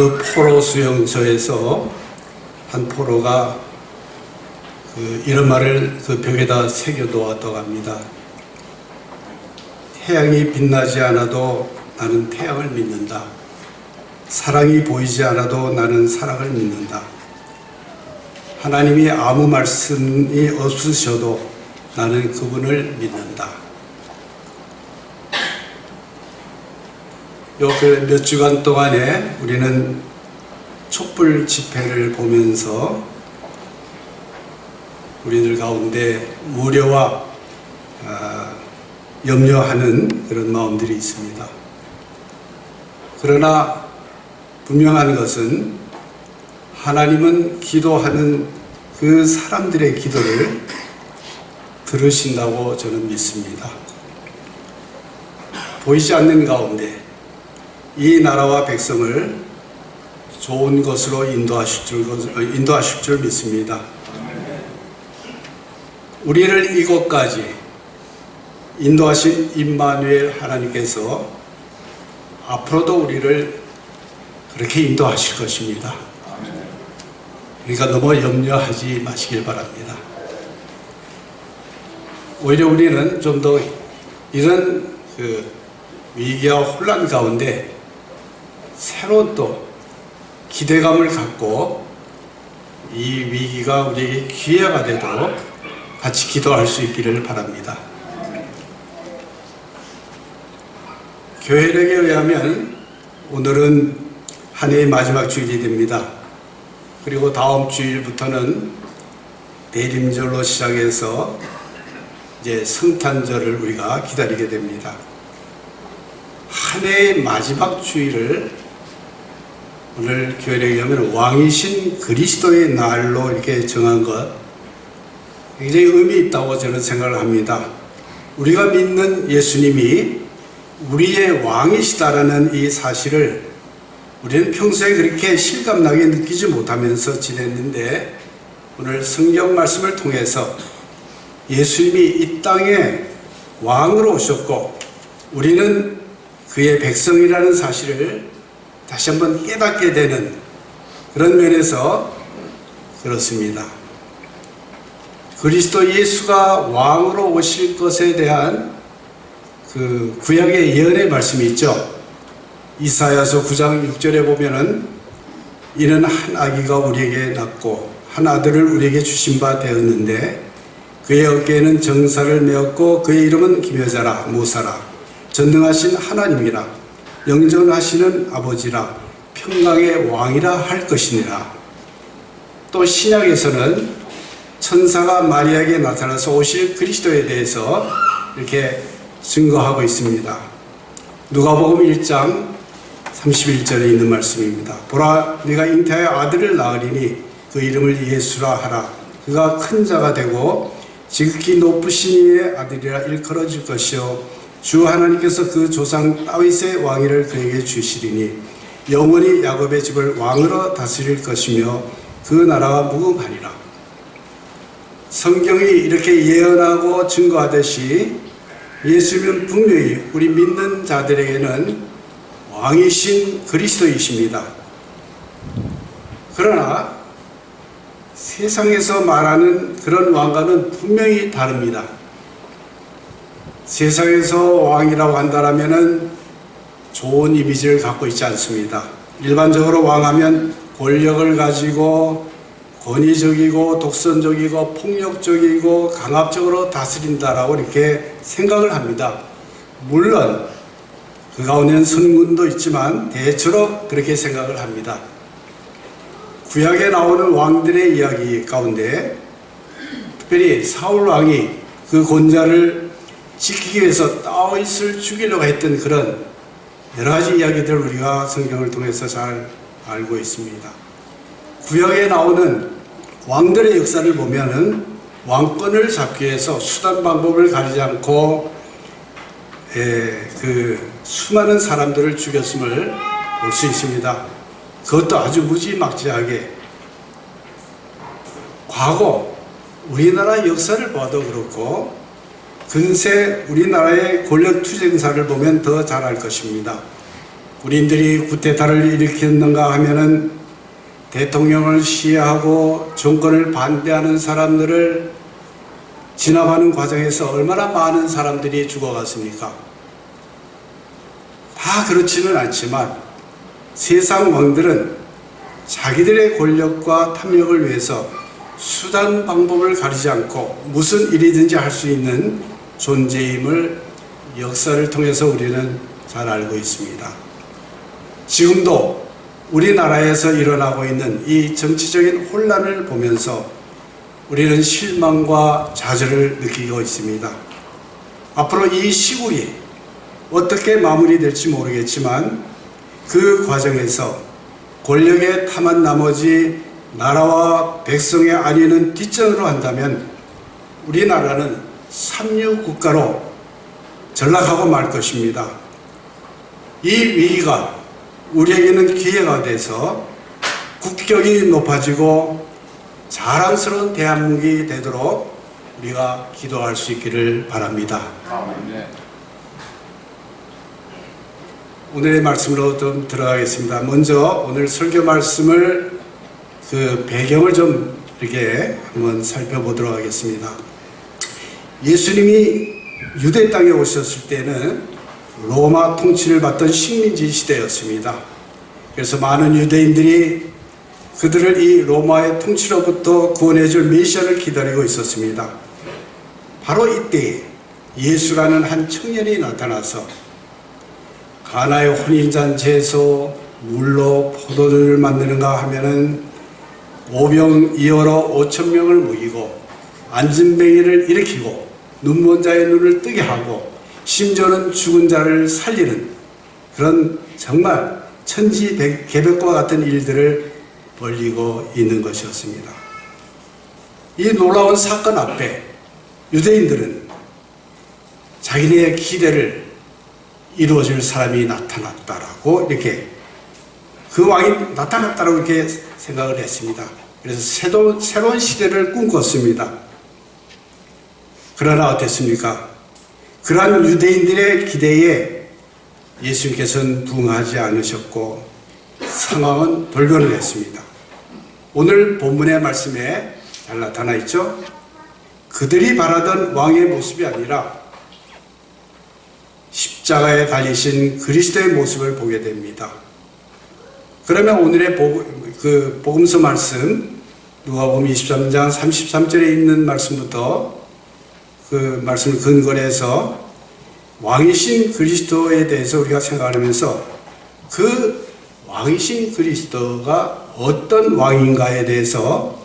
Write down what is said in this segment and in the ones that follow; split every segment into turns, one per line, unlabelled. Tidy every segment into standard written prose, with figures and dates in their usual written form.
어느 포로 수용소에서 한 포로가 이런 말을 그 벽에다 새겨 놓았다고 합니다. 태양이 빛나지 않아도 나는 태양을 믿는다. 사랑이 보이지 않아도 나는 사랑을 믿는다. 하나님이 아무 말씀이 없으셔도 나는 그분을 믿는다. 요 몇 주간 동안에 우리는 촛불 집회를 보면서 우리들 가운데 무료와 염려하는 그런 마음들이 있습니다. 그러나 분명한 것은 하나님은 기도하는 그 사람들의 기도를 들으신다고 저는 믿습니다. 보이지 않는 가운데 이 나라와 백성을 좋은 것으로 인도하실 줄 믿습니다. 우리를 이곳까지 인도하신 임마누엘 하나님께서 앞으로도 우리를 그렇게 인도하실 것입니다. 그러니까 너무 염려하지 마시길 바랍니다. 오히려 우리는 좀 더 이런 위기와 혼란 가운데 새로운 또 기대감을 갖고 이 위기가 우리에게 기회가 되도록 같이 기도할 수 있기를 바랍니다. 교회력에 의하면 오늘은 한 해의 마지막 주일이 됩니다. 그리고 다음 주일부터는 대림절로 시작해서 이제 성탄절을 우리가 기다리게 됩니다. 한 해의 마지막 주일을 오늘 교회력에 의하면 왕이신 그리스도의 날로 이렇게 정한 것 굉장히 의미 있다고 저는 생각을 합니다. 우리가 믿는 예수님이 우리의 왕이시다라는 이 사실을 우리는 평소에 그렇게 실감나게 느끼지 못하면서 지냈는데 오늘 성경 말씀을 통해서 예수님이 이 땅에 왕으로 오셨고 우리는 그의 백성이라는 사실을 다시 한번 깨닫게 되는 그런 면에서 그렇습니다. 그리스도 예수가 왕으로 오실 것에 대한 그 구약의 예언의 말씀이 있죠. 이사야서 9장 6절에 보면은 이는 한 아기가 우리에게 낳고 한 아들을 우리에게 주신 바 되었는데 그의 어깨에는 정사를 메었고 그의 이름은 기묘자라 모사라 전능하신 하나님이라 영존하시는 아버지라 평강의 왕이라 할 것이니라. 또 신약에서는 천사가 마리아에게 나타나서 오실 그리스도에 대해서 이렇게 증거하고 있습니다. 누가복음 1장 31절에 있는 말씀입니다. 보라 네가 잉태하여 아들을 낳으리니 그 이름을 예수라 하라. 그가 큰 자가 되고 지극히 높으신 이의 아들이라 일컬어질 것이요 주 하나님께서 그 조상 다윗의 왕위를 그에게 주시리니 영원히 야곱의 집을 왕으로 다스릴 것이며 그 나라가 무궁하리라. 성경이 이렇게 예언하고 증거하듯이 예수님은 분명히 우리 믿는 자들에게는 왕이신 그리스도이십니다. 그러나 세상에서 말하는 그런 왕과는 분명히 다릅니다. 세상에서 왕이라고 한다면 좋은 이미지를 갖고 있지 않습니다. 일반적으로 왕하면 권력을 가지고 권위적이고 독선적이고 폭력적이고 강압적으로 다스린다라고 이렇게 생각을 합니다. 물론 그 가운데는 선군도 있지만 대체로 그렇게 생각을 합니다. 구약에 나오는 왕들의 이야기 가운데 특별히 사울 왕이 그 권자를 지키기 위해서 다윗을 죽이려고 했던 그런 여러 가지 이야기들을 우리가 성경을 통해서 잘 알고 있습니다. 구약에 나오는 왕들의 역사를 보면은 왕권을 잡기 위해서 수단 방법을 가리지 않고 그 수많은 사람들을 죽였음을 볼 수 있습니다. 그것도 아주 무지막지하게. 과거 우리나라 역사를 봐도 그렇고 근세 우리나라의 권력투쟁사를 보면 더 잘 알 것입니다. 군인들이 쿠데타를 일으켰는가 하면은 대통령을 시해하고 정권을 반대하는 사람들을 진압하는 과정에서 얼마나 많은 사람들이 죽어갔습니까? 다 그렇지는 않지만 세상 왕들은 자기들의 권력과 탐욕을 위해서 수단 방법을 가리지 않고 무슨 일이든지 할 수 있는 존재임을 역사를 통해서 우리는 잘 알고 있습니다. 지금도 우리나라에서 일어나고 있는 이 정치적인 혼란을 보면서 우리는 실망과 좌절을 느끼고 있습니다. 앞으로 이 시국이 어떻게 마무리될지 모르겠지만 그 과정에서 권력에 탐한 나머지 나라와 백성의 안위는 뒷전으로 한다면 우리나라는 삼류 국가로 전락하고 말 것입니다. 이 위기가 우리에게는 기회가 돼서 국격이 높아지고 자랑스러운 대한민국이 되도록 우리가 기도할 수 있기를 바랍니다. 오늘의 말씀으로 좀 들어가겠습니다. 먼저 오늘 설교 말씀을 배경을 좀 이렇게 한번 살펴보도록 하겠습니다. 예수님이 유대 땅에 오셨을 때는 로마 통치를 받던 식민지 시대였습니다. 그래서 많은 유대인들이 그들을 이 로마의 통치로부터 구원해줄 메시아를 기다리고 있었습니다. 바로 이때 예수라는 한 청년이 나타나서 가나의 혼인잔치에서 물로 포도주를 만드는가 하면은 오병이어로 5,000명을 먹이고 안진뱅이를 일으키고 눈먼 자의 눈을 뜨게 하고 심지어는 죽은 자를 살리는 그런 정말 천지개벽과 같은 일들을 벌이고 있는 것이었습니다. 이 놀라운 사건 앞에 유대인들은 자기네의 기대를 이루어질 사람이 나타났다라고 이렇게 그 왕이 나타났다라고 이렇게 생각을 했습니다. 그래서 새로운 시대를 꿈꿨습니다. 그러나 어땠습니까? 그러한 유대인들의 기대에 예수님께서는 부응하지 않으셨고 상황은 돌변을 했습니다. 오늘 본문의 말씀에 잘 나타나 있죠? 그들이 바라던 왕의 모습이 아니라 십자가에 달리신 그리스도의 모습을 보게 됩니다. 그러면 오늘의 복음서 말씀 누가복음 23장 33절에 있는 말씀부터 그 말씀을 근거로 해서 왕이신 그리스도에 대해서 우리가 생각하면서 그 왕이신 그리스도가 어떤 왕인가에 대해서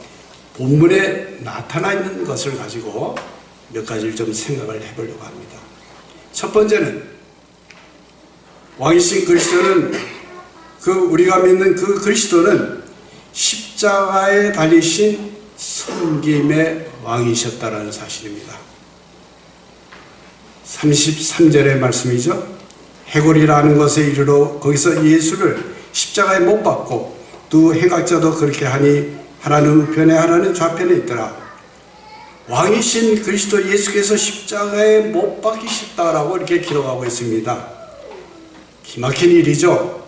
본문에 나타나 있는 것을 가지고 몇 가지를 좀 생각을 해보려고 합니다. 첫 번째는 왕이신 그리스도는 우리가 믿는 그 그리스도는 십자가에 달리신 섬김의 왕이셨다라는 사실입니다. 33절의 말씀이죠. 해골이라는 것에 이르러 거기서 예수를 십자가에 못 박고 두 행각자도 그렇게 하니 하나는 우편에 하나는 좌편에 있더라. 왕이신 그리스도 예수께서 십자가에 못 박히셨다라고 이렇게 기록하고 있습니다. 기막힌 일이죠.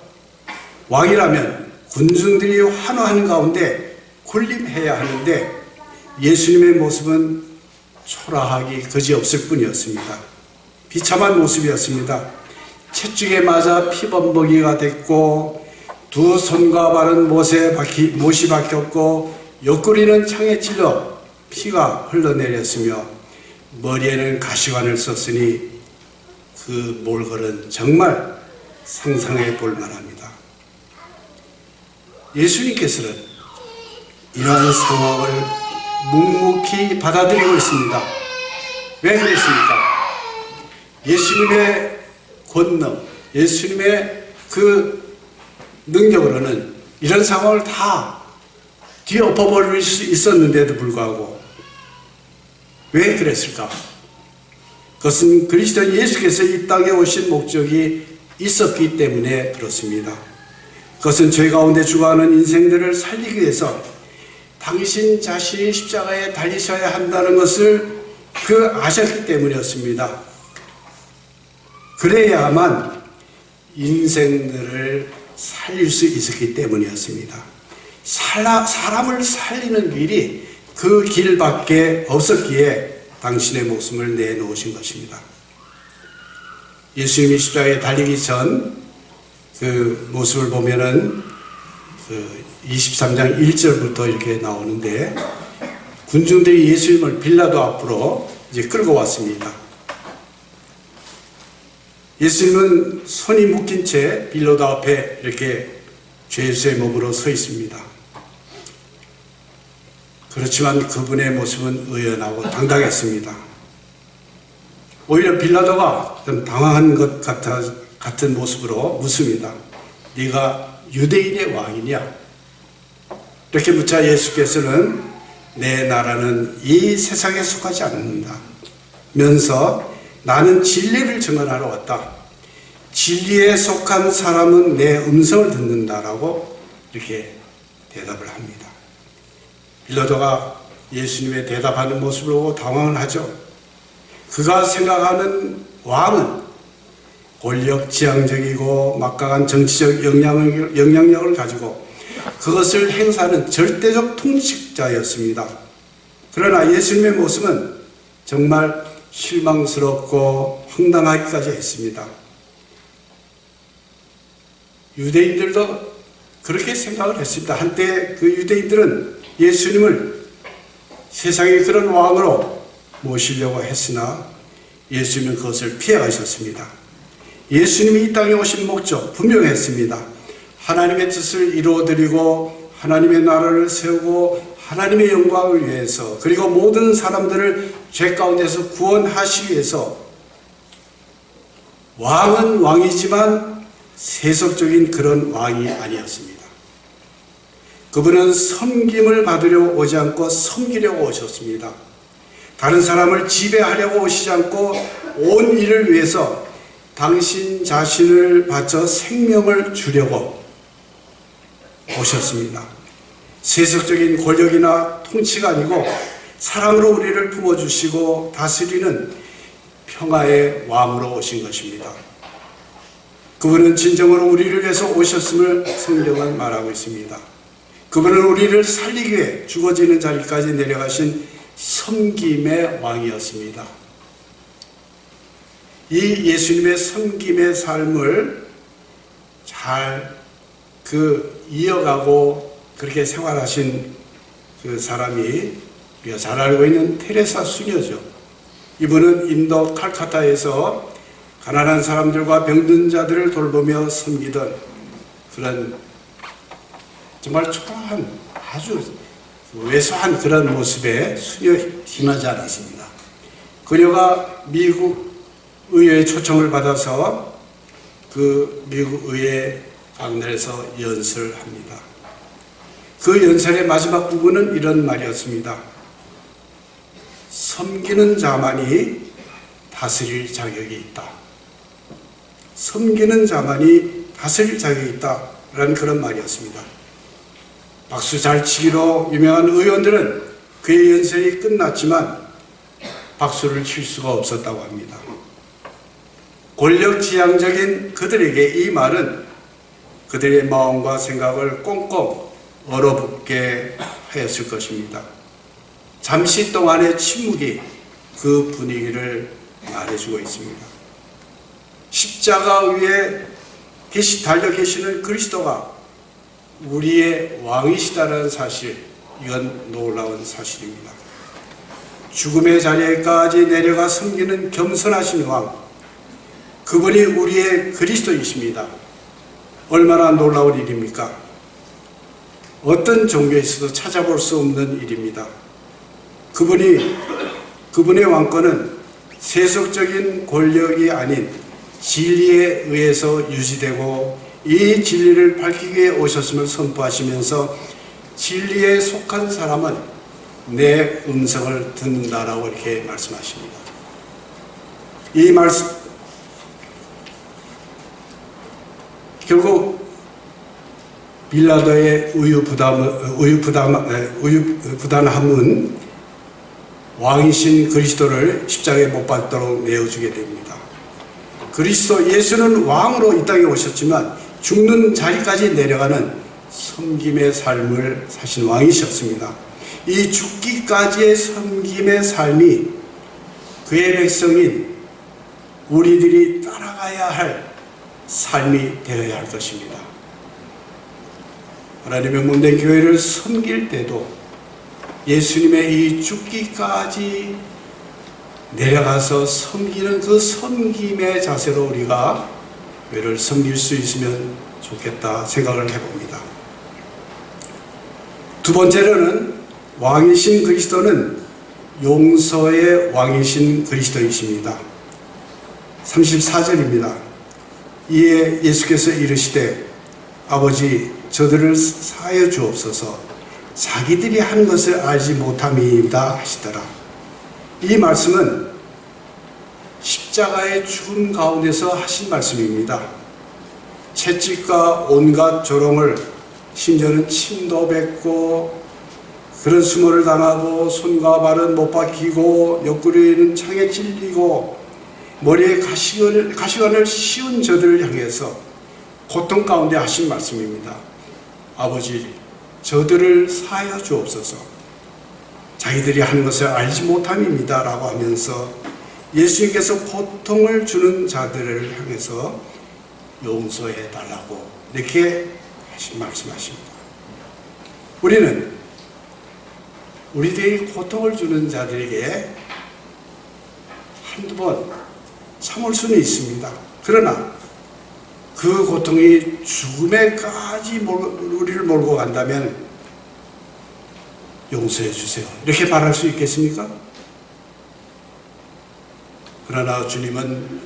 왕이라면 군중들이 환호하는 가운데 군림해야 하는데 예수님의 모습은 초라하기 그지없을 뿐이었습니다. 비참한 모습이었습니다. 채찍에 맞아 피범벅이가 됐고 두 손과 발은 못이 박혔고 옆구리는 창에 찔러 피가 흘러내렸으며 머리에는 가시관을 썼으니 그 몰골은 정말 상상해 볼 만합니다. 예수님께서는 이러한 상황을 묵묵히 받아들이고 있습니다. 왜 그랬습니까? 예수님의 권능, 예수님의 그 능력으로는 이런 상황을 다 뒤엎어버릴 수 있었는데도 불구하고 왜 그랬을까? 그것은 그리스도 예수께서 이 땅에 오신 목적이 있었기 때문에 그렇습니다. 그것은 죄 가운데 죽어가는 인생들을 살리기 위해서 당신 자신이 십자가에 달리셔야 한다는 것을 아셨기 때문이었습니다. 그래야만 인생들을 살릴 수 있었기 때문이었습니다. 사람을 살리는 길이 그 길밖에 없었기에 당신의 목숨을 내놓으신 것입니다. 예수님이 십자가에 달리기 전 그 모습을 보면은 그 23장 1절부터 이렇게 나오는데, 군중들이 예수님을 빌라도 앞으로 이제 끌고 왔습니다. 예수님은 손이 묶인 채 빌라도 앞에 이렇게 죄수의 몸으로 서 있습니다. 그렇지만 그분의 모습은 의연하고 당당했습니다. 오히려 빌라도가 좀 당황한 것 같은 모습으로 묻습니다. 네가 유대인의 왕이냐? 이렇게 묻자 예수께서는 내 나라는 이 세상에 속하지 않는다면서 나는 진리를 증언하러 왔다. 진리에 속한 사람은 내 음성을 듣는다라고 이렇게 대답을 합니다. 빌라도가 예수님의 대답하는 모습을 보고 당황을 하죠. 그가 생각하는 왕은 권력지향적이고 막강한 정치적 영향력을 가지고 그것을 행사하는 절대적 통치자였습니다. 그러나 예수님의 모습은 정말 실망스럽고 황당하기까지 했습니다. 유대인들도 그렇게 생각을 했습니다. 한때 그 유대인들은 예수님을 세상의 그런 왕으로 모시려고 했으나 예수님은 그것을 피해가셨습니다. 예수님이 이 땅에 오신 목적 분명했습니다. 하나님의 뜻을 이루어드리고 하나님의 나라를 세우고 하나님의 영광을 위해서, 그리고 모든 사람들을 죄 가운데서 구원하시기 위해서. 왕은 왕이지만 세속적인 그런 왕이 아니었습니다. 그분은 섬김을 받으려고 오지 않고 섬기려고 오셨습니다. 다른 사람을 지배하려고 오시지 않고 온 일을 위해서 당신 자신을 바쳐 생명을 주려고 오셨습니다. 세속적인 권력이나 통치가 아니고 사랑으로 우리를 품어주시고 다스리는 평화의 왕으로 오신 것입니다. 그분은 진정으로 우리를 위해서 오셨음을 성경은 말하고 있습니다. 그분은 우리를 살리기 위해 죽어지는 자리까지 내려가신 섬김의 왕이었습니다. 이 예수님의 섬김의 삶을 잘 이어가고 그렇게 생활하신 그 사람이 우리가 잘 알고 있는 테레사 수녀죠. 이분은 인도 칼카타에서 가난한 사람들과 병든 자들을 돌보며 섬기던 그런 정말 초라한 아주 왜소한 그런 모습의 수녀 지나지 않았습니다. 그녀가 미국 의회의 초청을 받아서 그 미국 의회 강단에서 연설을 합니다. 그 연설의 마지막 부분은 이런 말이었습니다. 섬기는 자만이 다스릴 자격이 있다. 섬기는 자만이 다스릴 자격이 있다라는 그런 말이었습니다. 박수 잘 치기로 유명한 의원들은 그의 연설이 끝났지만 박수를 칠 수가 없었다고 합니다. 권력지향적인 그들에게 이 말은 그들의 마음과 생각을 꽁꽁 얼어붙게 하였을 것입니다. 잠시 동안의 침묵이 그 분위기를 말해주고 있습니다. 십자가 위에 달려 계시는 그리스도가 우리의 왕이시다는 사실, 이건 놀라운 사실입니다. 죽음의 자리에까지 내려가 섬기는 겸손하신 왕, 그분이 우리의 그리스도이십니다. 얼마나 놀라운 일입니까? 어떤 종교에서도 찾아볼 수 없는 일입니다. 그분의 왕권은 세속적인 권력이 아닌 진리에 의해서 유지되고 이 진리를 밝히기 위해 오셨음을 선포하시면서 진리에 속한 사람은 내 음성을 듣는다라고 이렇게 말씀하십니다. 이 말씀 결국 빌라도의 우유부단함은 왕이신 그리스도를 십자가에 못 박도록 내어주게 됩니다. 그리스도 예수는 왕으로 이 땅에 오셨지만 죽는 자리까지 내려가는 섬김의 삶을 사신 왕이셨습니다. 이 죽기까지의 섬김의 삶이 그의 백성인 우리들이 따라가야 할 삶이 되어야 할 것입니다. 하나님의 몸된 교회를 섬길 때도 예수님의 이 죽기까지 내려가서 섬기는 그 섬김의 자세로 우리가 교회를 섬길 수 있으면 좋겠다 생각을 해봅니다. 두 번째로는 왕이신 그리스도는 용서의 왕이신 그리스도이십니다. 34절입니다. 이에 예수께서 이르시되 아버지 저들을 사하여 주옵소서 자기들이 한 것을 알지 못함이다 하시더라. 이 말씀은 십자가의 죽음 가운데서 하신 말씀입니다. 채찍과 온갖 조롱을, 심지어는 침도 뱉고 그런 수모를 당하고 손과 발은 못 박히고 옆구리는 창에 찔리고 머리에 가시관을 씌운 저들을 향해서 고통 가운데 하신 말씀입니다. 아버지 저들을 사하여 주옵소서 자기들이 하는 것을 알지 못함입니다 라고 하면서 예수님께서 고통을 주는 자들을 향해서 용서해 달라고 이렇게 말씀하십니다. 우리는 우리들이 고통을 주는 자들에게 한두 번 참을 수는 있습니다. 그러나 그 고통이 죽음에까지 우리를 몰고 간다면 용서해 주세요 이렇게 말할 수 있겠습니까? 그러나 주님은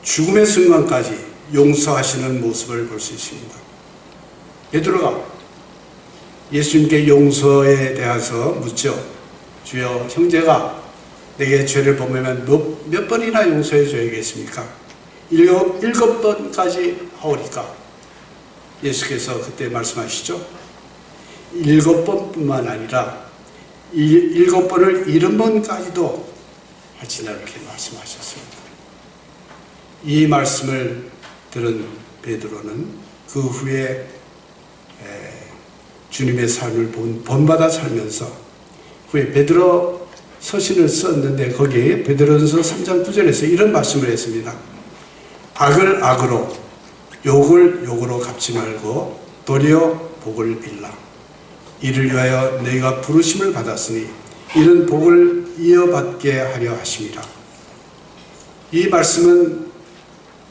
죽음의 순간까지 용서하시는 모습을 볼 수 있습니다. 베드로가 예수님께 용서에 대해서 묻죠. 주여 형제가 내게 죄를 범하면 몇 번이나 용서해 줘야겠습니까? 일곱 번까지 하오리까? 예수께서 그때 말씀하시죠. 7번뿐만 아니라 7번을 70번까지도 할지나 이렇게 말씀하셨습니다. 이 말씀을 들은 베드로는 그 후에 주님의 삶을 본받아 살면서 후에 베드로 서신을 썼는데 거기에 베드로전서 3장 9절에서 이런 말씀을 했습니다. 악을 악으로 욕을 욕으로 갚지 말고 도리어 복을 빌라. 이를 위하여 너희가 부르심을 받았으니 이런 복을 이어받게 하려 하심이라. 이 말씀은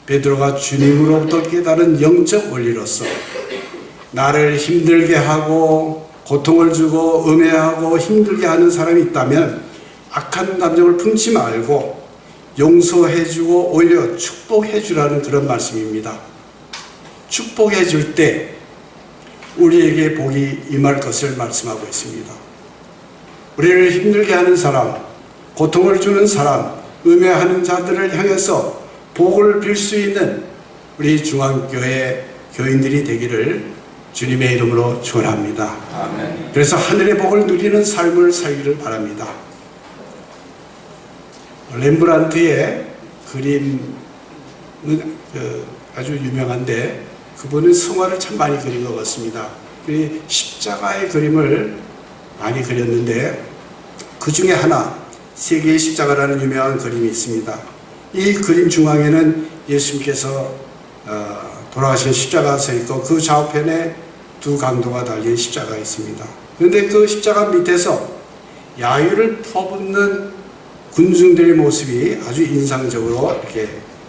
베드로가 주님으로부터 깨달은 영적 원리로서 나를 힘들게 하고 고통을 주고 음해하고 힘들게 하는 사람이 있다면 악한 감정을 품지 말고 용서해주고 오히려 축복해주라는 그런 말씀입니다. 축복해줄 때 우리에게 복이 임할 것을 말씀하고 있습니다. 우리를 힘들게 하는 사람, 고통을 주는 사람, 음해하는 자들을 향해서 복을 빌 수 있는 우리 중앙교회 교인들이 되기를 주님의 이름으로 축원합니다. 아멘. 그래서 하늘의 복을 누리는 삶을 살기를 바랍니다. 렘브란트의 그림은 아주 유명한데 그분은 성화를 참 많이 그린 것 같습니다. 십자가의 그림을 많이 그렸는데 그 중에 하나 세계의 십자가라는 유명한 그림이 있습니다. 이 그림 중앙에는 예수님께서 돌아가신 십자가가 서 있고 그 좌우편에 두 강도가 달린 십자가가 있습니다. 그런데 그 십자가 밑에서 야유를 퍼붓는 군중들의 모습이 아주 인상적으로 이렇게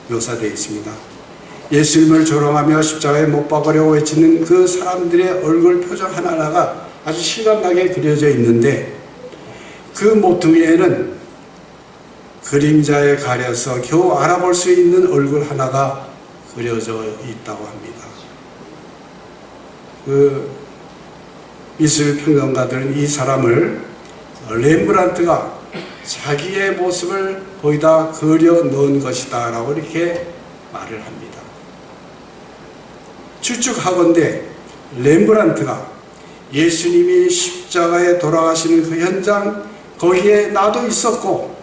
묘사되어 있습니다. 예수님을 조롱하며 십자가에 못 박으려고 외치는 그 사람들의 얼굴 표정 하나하나가 아주 실감나게 그려져 있는데 그 모퉁이에는 그림자에 가려서 겨우 알아볼 수 있는 얼굴 하나가 그려져 있다고 합니다. 그 미술 평론가들은 이 사람을 렘브란트가 자기의 모습을 거기다 그려 넣은 것이다 라고 이렇게 말을 합니다. 추측하건대 렘브란트가 예수님이 십자가에 돌아가시는 그 현장 거기에 나도 있었고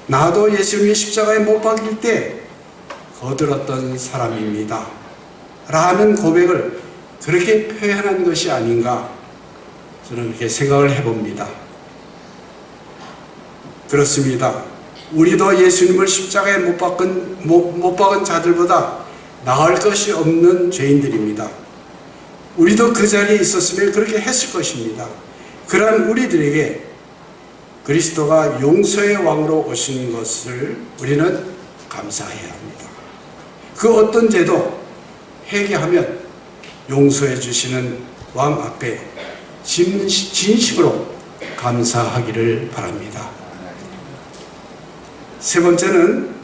나도 예수님이 십자가에 못 박힐 때 거들었던 사람입니다. 라는 고백을 그렇게 표현한 것이 아닌가 저는 그렇게 생각을 해봅니다. 그렇습니다. 우리도 예수님을 십자가에 못 박은 자들보다 나을 것이 없는 죄인들입니다. 우리도 그 자리에 있었으면 그렇게 했을 것입니다. 그러한 우리들에게 그리스도가 용서의 왕으로 오신 것을 우리는 감사해야 합니다. 그 어떤 죄도 회개하면 용서해 주시는 왕 앞에 진심으로 감사하기를 바랍니다. 세 번째는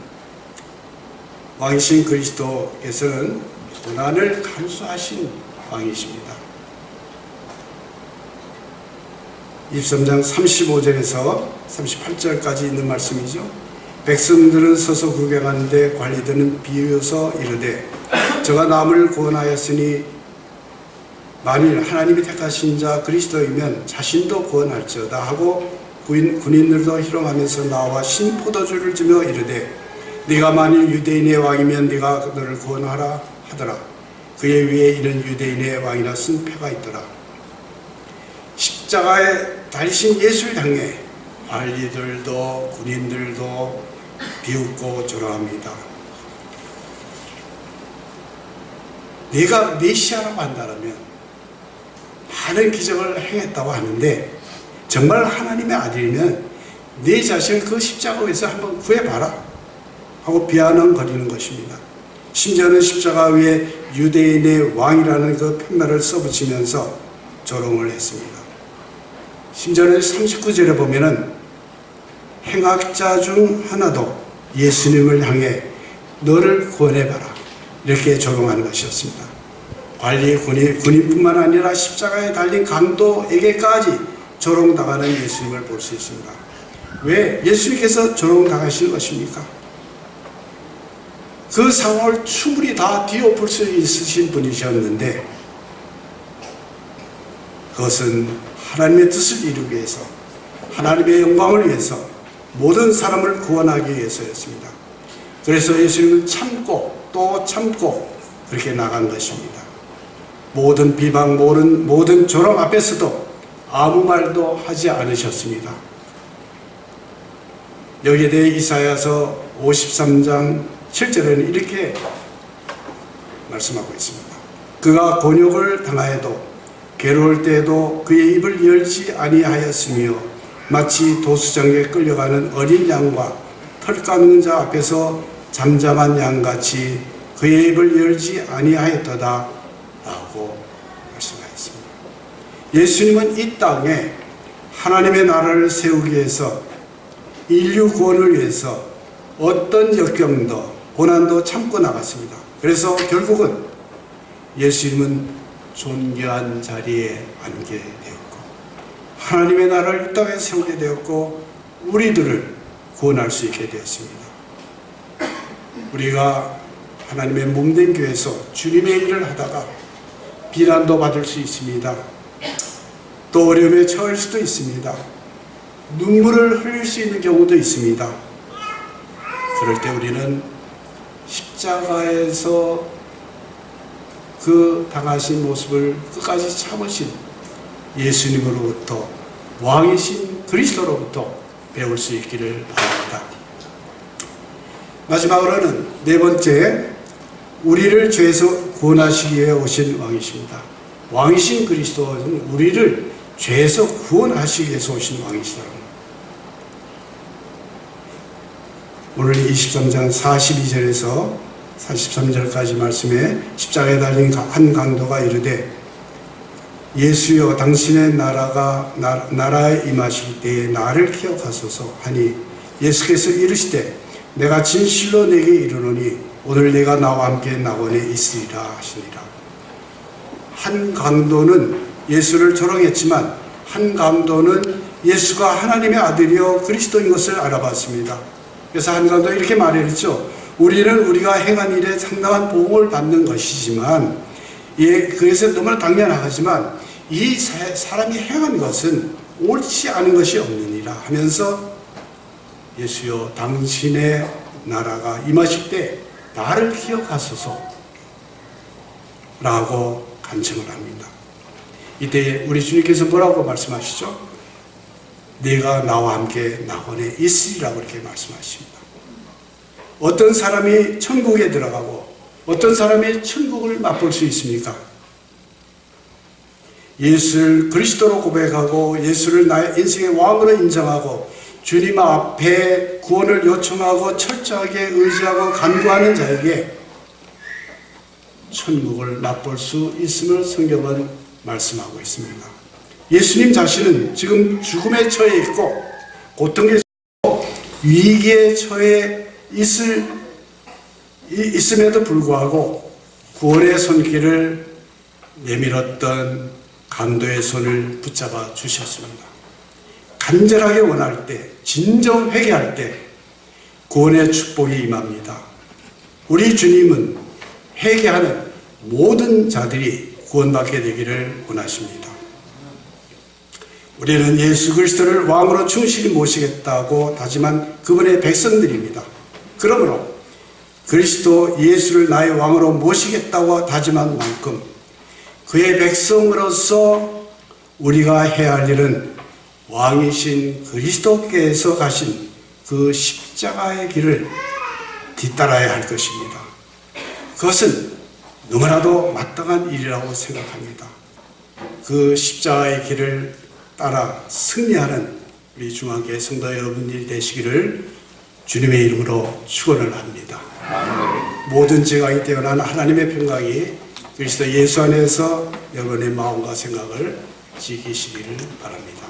왕이신 그리스도께서는 고난을 감수하신 왕이십니다. 23장 35절에서 38절까지 있는 말씀이죠. 백성들은 서서 구경하는데 관리들은 비웃어 이르되 저가 남을 구원하였으니 만일 하나님이 택하신 자 그리스도이면 자신도 구원할지어다 하고 군인들도 희롱하면서 나와 신포도주를 주며 이르되 네가 만일 유대인의 왕이면 네가 너를 구원하라 하더라. 그의 위에 이는 유대인의 왕이라 쓴 표가 있더라. 십자가에 달리신 예수를 향해 관리들도 군인들도 비웃고 조롱합니다. 네가 메시아라고 한다면 많은 기적을 행했다고 하는데 정말 하나님의 아들이면 네 자신을 그 십자가에서 한번 구해봐라 하고 비아냥거리는 것입니다. 심지어는 십자가 위에 유대인의 왕이라는 그 편말을 써붙이면서 조롱을 했습니다. 심지어는 39절에 보면은 행악자 중 하나도 예수님을 향해 너를 구원해봐라 이렇게 조롱하는 것이었습니다. 군인뿐만 아니라 십자가에 달린 강도에게까지 조롱당하는 예수님을 볼 수 있습니다. 왜 예수님께서 조롱당하시는 것입니까? 그 상황을 충분히 다 뒤엎을 수 있으신 분이셨는데 그것은 하나님의 뜻을 이루기 위해서 하나님의 영광을 위해서 모든 사람을 구원하기 위해서였습니다. 그래서 예수님은 참고 또 참고 그렇게 나간 것입니다. 모든 비방, 모든 조롱 앞에서도 아무 말도 하지 않으셨습니다. 여기에 대해 이사야서 53장 7절에는 이렇게 말씀하고 있습니다. 그가 곤욕을 당하여도 괴로울 때에도 그의 입을 열지 아니하였으며 마치 도수장에 끌려가는 어린 양과 털 깎는 자 앞에서 잠잠한 양같이 그의 입을 열지 아니하였도다 라고 말씀하였습니다. 예수님은 이 땅에 하나님의 나라를 세우기 위해서 인류 구원을 위해서 어떤 역경도 고난도 참고 나갔습니다. 그래서 결국은 예수님은 존귀한 자리에 앉게 되었고 하나님의 나라를 이 땅에 세우게 되었고 우리들을 구원할 수 있게 되었습니다. 우리가 하나님의 몸된 교회에서 주님의 일을 하다가 비난도 받을 수 있습니다. 또 어려움에 처할 수도 있습니다. 눈물을 흘릴 수 있는 경우도 있습니다. 그럴 때 우리는 십자가에서 그 당하신 모습을 끝까지 참으신 예수님으로부터 왕이신 그리스도로부터 배울 수 있기를 바랍니다. 마지막으로는 네 번째, 우리를 죄에서 구원하시기 위해 오신 왕이십니다. 왕이신 그리스도는 우리를 죄에서 구원하시기 위해서 오신 왕이시다. 오늘 23장 42절에서 43절까지 말씀에 십자가에 달린 한 강도가 이르되 예수여 당신의 나라에 임하실 때에 나를 기억하소서 하니 예수께서 이르시되 내가 진실로 내게 이르노니 오늘 내가 나와 함께 낙원에 있으리라 하시니라. 한 강도는 예수를 조롱했지만 한 강도는 예수가 하나님의 아들이요 그리스도인 것을 알아봤습니다. 그래서 한 강도가 이렇게 말했죠. 우리는 우리가 행한 일에 상당한 보응을 받는 것이지만 그래서 너무나 당연하지만 이 사람이 행한 것은 옳지 않은 것이 없느니라 하면서 예수여 당신의 나라가 임하실 때 나를 기억하소서 라고 간청을 합니다. 이때 우리 주님께서 뭐라고 말씀하시죠? 네가 나와 함께 낙원에 있으리라고 이렇게 말씀하십니다. 어떤 사람이 천국에 들어가고 어떤 사람이 천국을 맛볼 수 있습니까? 예수를 그리스도로 고백하고 예수를 나의 인생의 왕으로 인정하고 주님 앞에 구원을 요청하고 철저하게 의지하고 간구하는 자에게 천국을 맛볼 수 있음을 성경은 말씀하고 있습니다. 예수님 자신은 지금 죽음에 처해 있고 고통에 처해 위기에 처해 있음에도 불구하고 구원의 손길을 내밀었던 강도의 손을 붙잡아 주셨습니다. 간절하게 원할 때, 진정 회개할 때 구원의 축복이 임합니다. 우리 주님은 회개하는 모든 자들이 구원받게 되기를 원하십니다. 우리는 예수 그리스도를 왕으로 충실히 모시겠다고 다짐한 그분의 백성들입니다. 그러므로 그리스도 예수를 나의 왕으로 모시겠다고 다짐한 만큼 그의 백성으로서 우리가 해야 할 일은 왕이신 그리스도께서 가신 그 십자가의 길을 뒤따라야 할 것입니다. 그것은 너무나도 마땅한 일이라고 생각합니다. 그 십자가의 길을 따라 승리하는 우리 중앙교회 성도 여러분들이 되시기를 주님의 이름으로 축원을 합니다. 모든 지각이 뛰어난 하나님의 평강이 그리스도 예수 안에서 여러분의 마음과 생각을 지키시기를 바랍니다.